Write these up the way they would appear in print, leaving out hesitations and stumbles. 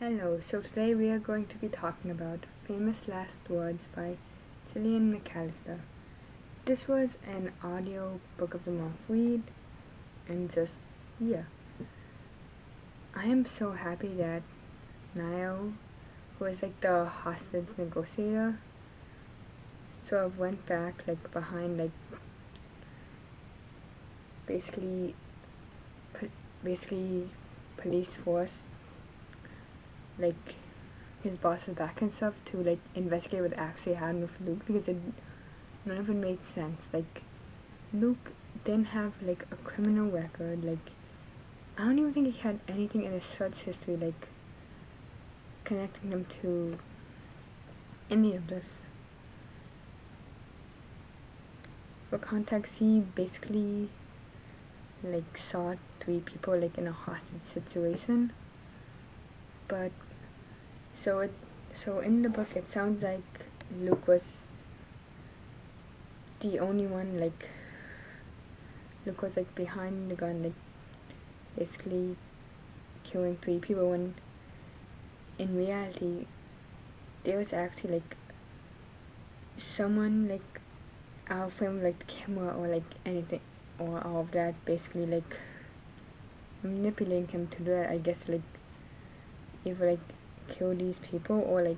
Hello, so today we are going to be talking about Famous Last Words by Gillian McAllister. This was an audio book of the month read, and yeah. I am so happy that Niall, who is like the hostage negotiator, sort of went back behind basically police force, like his boss's back and stuff to investigate what actually happened with Luke, because none of it made sense. Luke didn't have a criminal record. I don't even think he had anything in his search history connecting him to any of this. For context, he basically saw 3 people in a hostage situation. But so in the book it sounds like Luke was the only one, Luke was behind the gun, basically killing 3 people, when in reality there was actually someone out from the camera or anything or all of that, basically manipulating him to do that. I guess either kill these people or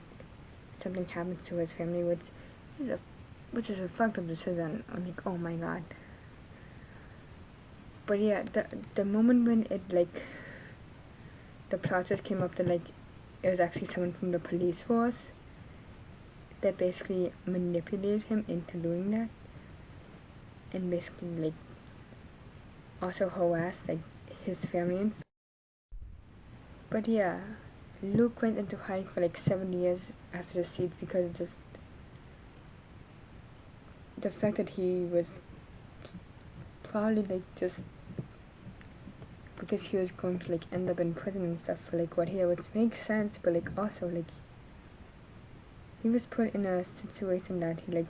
something happens to his family, which is a fucked up decision. I'm oh my god. But yeah, the moment when it the plot just came up that it was actually someone from the police force that basically manipulated him into doing that, and basically also harassed his family and stuff. But yeah, Luke went into hiding for 7 years after the siege because of just the fact that he was probably just because he was going to end up in prison and stuff for what he did, which makes sense, but also he was put in a situation that he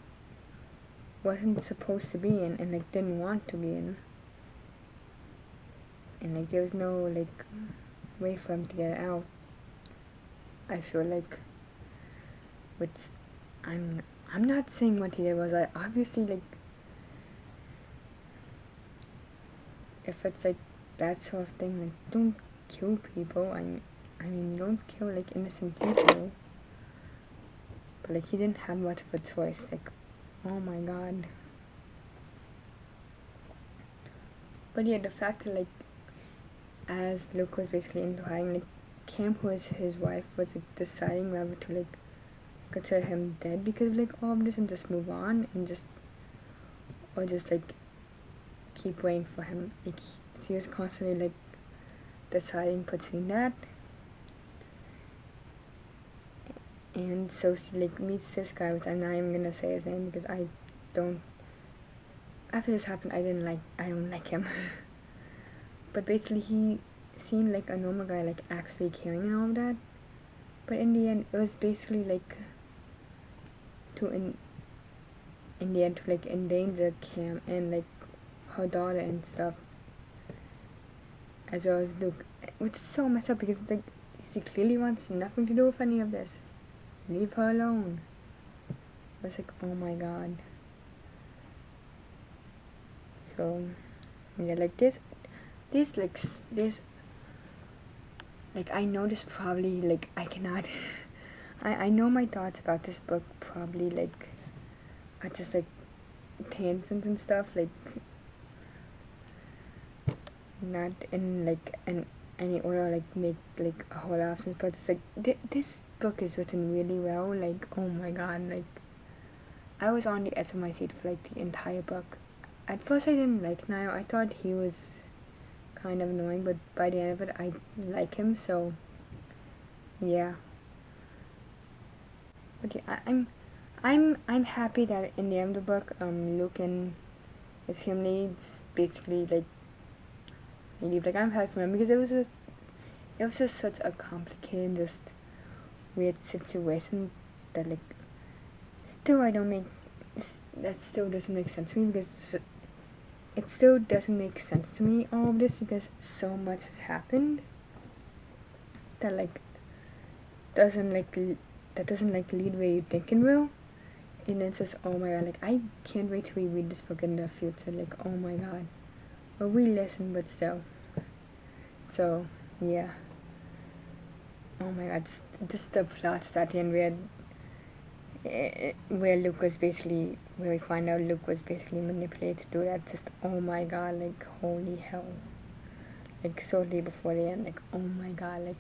wasn't supposed to be in, and didn't want to be in, and there was no way for him to get out. I feel which I'm not saying what he did was obviously if it's that sort of thing, don't kill people. I mean you don't kill innocent people, but he didn't have much of a choice. Oh my god. But yeah, the fact that as Luke was basically into hiding, Cam, who is his wife, was deciding whether to consider him dead because of all of this and just move on and just keep waiting for him. She was constantly deciding between that. And so she meets this guy, which I'm not even gonna say his name because I don't. After this happened, I don't like him. But basically, he seemed like a normal guy, actually caring and all of that. But in the end, it was basically in the end to endanger Cam and her daughter and stuff, as well as Luke, which is so messed up because she clearly wants nothing to do with any of this. Leave her alone. I was oh my god. So yeah, this I know this probably I cannot I know my thoughts about this book probably are just tangents and stuff, not in an any order make a whole lot of sense, but it's this book is written really well. Oh my god, I was on the edge of my seat for the entire book. At first I didn't like Niall. I thought he was kind of annoying, but by the end of it I like him, so yeah. But yeah, I'm happy that in the end of the book, Luke and his family just basically leave. I'm happy for him because it was just such a complicated, just weird situation that still I don't make that still doesn't make sense to me, because it still doesn't make sense to me, all of this, because so much has happened that doesn't lead where you think it will. And it's just, oh my god, like I can't wait to reread this book in the future. Like, oh my god, a re-listen, but still. So yeah, oh my god, just the plot at the end where Luke was basically, where we find out Luke was basically manipulated to do that. Just, oh my god, like holy hell, like shortly before the end, like oh my god, like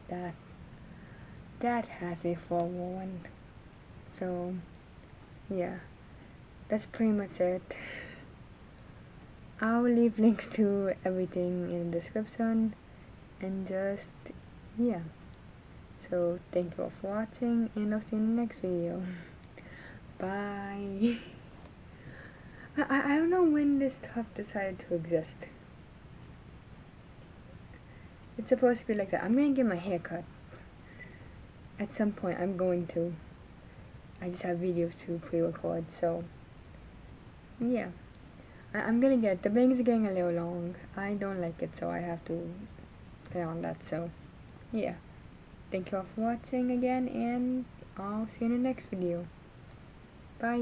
that has me forewarned. So yeah, that's pretty much it. I'll leave links to everything in the description, and just yeah, so thank you all for watching, and I'll see you in the next video. Bye. I don't know when this stuff decided to exist. It's supposed to be like that. I'm gonna get my hair cut at some point. I'm going to. I just have videos to pre-record, so yeah, I'm gonna get, the bangs are getting a little long. I don't like it, so I have to get on that. So yeah, thank you all for watching again, and I'll see you in the next video. Bye.